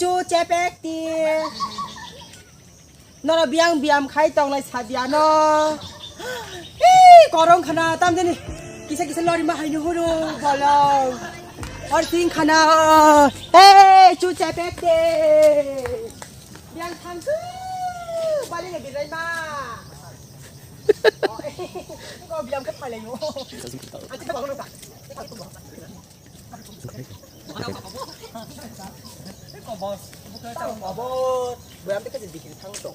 จูเจเป๊กตีนรเบียงเบียมใครต้องเลยสาเบียนกอร้องขนาดตามเดนี่กิสกิสลอริมาให้นูฮูบอลองออร์ติงขนาดจูเจเป๊กตีเบียงทางคือบาลีเนี่ยบินไรมาก็เบียมก็ไปเลยอยู่อันที่เขาบอกว่าก็บอส왜 안 뺏겨서 비키리 탕 또?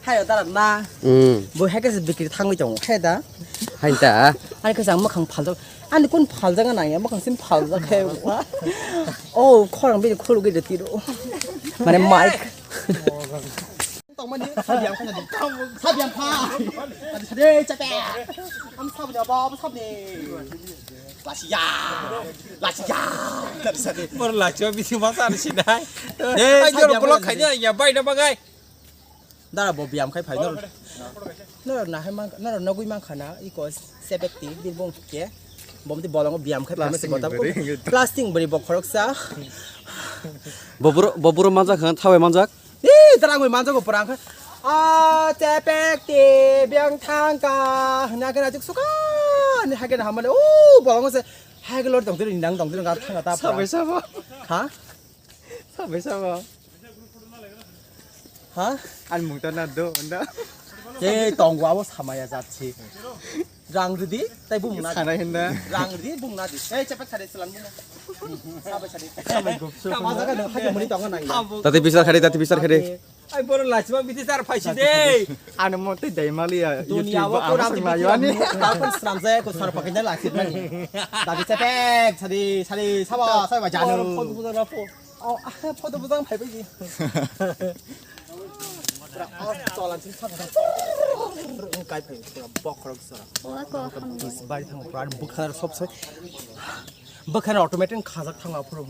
하여 따랐나? 뭐 해께서 비키리 탕이 좀 해다? 하인다. 아니 그래서 뭐 강 팔자 아니 꾼 팔자가 아니야 뭐 강심 팔자 해와 어 코랑 비리 코르게 뒤로 만에 마이크 떡만이 사비양 하나 사비양 파 사대 짜배 함 사비야 봐 사비 라시야 Một là chưa bị thiếu sao xin đấy. Anh cho nó block cái này nhà bay nó bằng ngay. 나라 뭐 비암 khai phải nó là hay mang nó là nó quý mang khả năng ý có xe bẹp tí đi bông kia bông thì bỏ lòng bi암 khai phải mới sẽ bỏ tao plastic beri bọc khói sa 버부로 만작 타웨 만작. 이 따라 người mang cho của prang à xe bẹp tí biang thang cả na cái nào chúc suka này hai cái nào mà ô bỏ lòng sẽ hai cái lối tổng tiền năng tổng tiền cả thang cả ta 사베 사바. hả 사베 사바. hả 안 먹다 나도 온다. 얘 동과 뭐 사마야 자치 랑르디 따이 붐 나 하나 했나? 랑르디 붐 나디 에이 cepet 차례 슬란 붐 사베 차례 사베 곱소 맞아가 너 하게 머리 동안 나이 따티 비쌀 카레. Anh bố là chỉ bị ra phải chỉ đi. 안 먹대 데이말이야. dunia wa ko ram di 아니. ta kon sram je ko sar pakai na la sit na 다디 cepet 차례 사바 사바 자누 포도 부장 포 포도 부장 발베지 저란 진짜 cái phải bọc khởi sara bari thang pran bukhar sob sai bukhar automatic khazak thang a from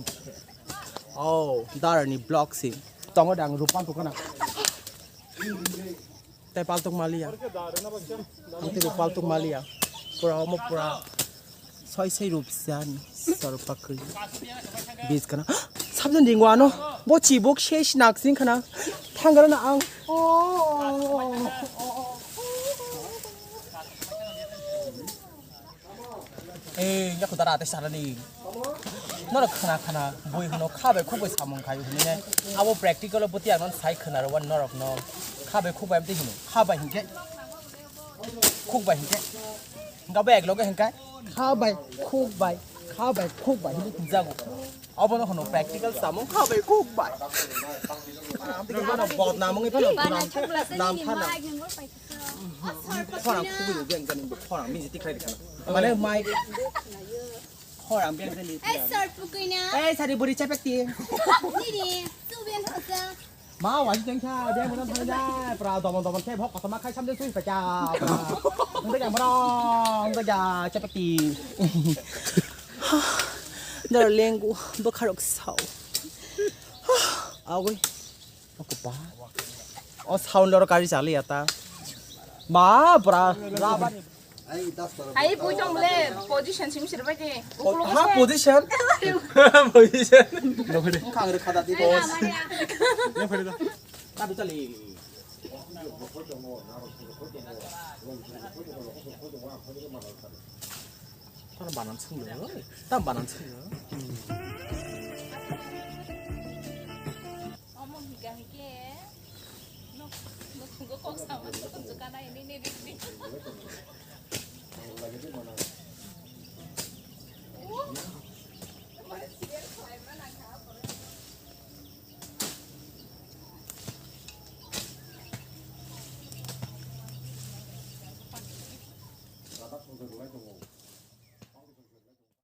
oh darani block si tongo dang rupan to kana tai pal tok malia anti rupal tok malia pura mo pura soi sei rup san sar pakri bis kana sabjan dingwa no bo chi bok shesh nak sin kana thang na ang 에 야쿠 따라 아테 사라니 너라 카나 보이 хно 카베 코베 사몬 가요 근데 아보 프랙티컬 보티 아는 사이 kh나 원 너라 너 카베 코베 암테 히노 카바 힌게 코바 힌게 가베 글로게 힌가 카바 코바 힌게 긴자고 아보노 хно 프랙티컬 사몬 카베 코바 아무튼 그거는 뭐 나무게 별로 남 타나 khoang khu vực biển gần khoang mình sẽ tích khai được không? mà nếu mai khoang biển gần đi. Ê sao đi bơi đi chơi bét tiền? Đi đi, tu biển thật sao? Má hoàn chân cha, đem một năm thôi nha. Bà toàn toàn xem học, còn mà khai xăm đến suy phải cha. Không thấy gì mà đâu, không thấy gì chơi bét tiền. Đó là liên của bác khai được sầu. Ôi, nó cục bá. Ở sau đó cái gì trả lời ta? 마 브라 라바 아이 보정래 포지션 심시를 봐지 하 포지션 Nó phải đi. 강으로 가다 디 보스 Nó phải đi đâu. 나도 잘리 사람 만원 챙겨 땀 만원 챙겨 어머 기가 이게 너 그거 꼭 사면 좀 가나 이네 네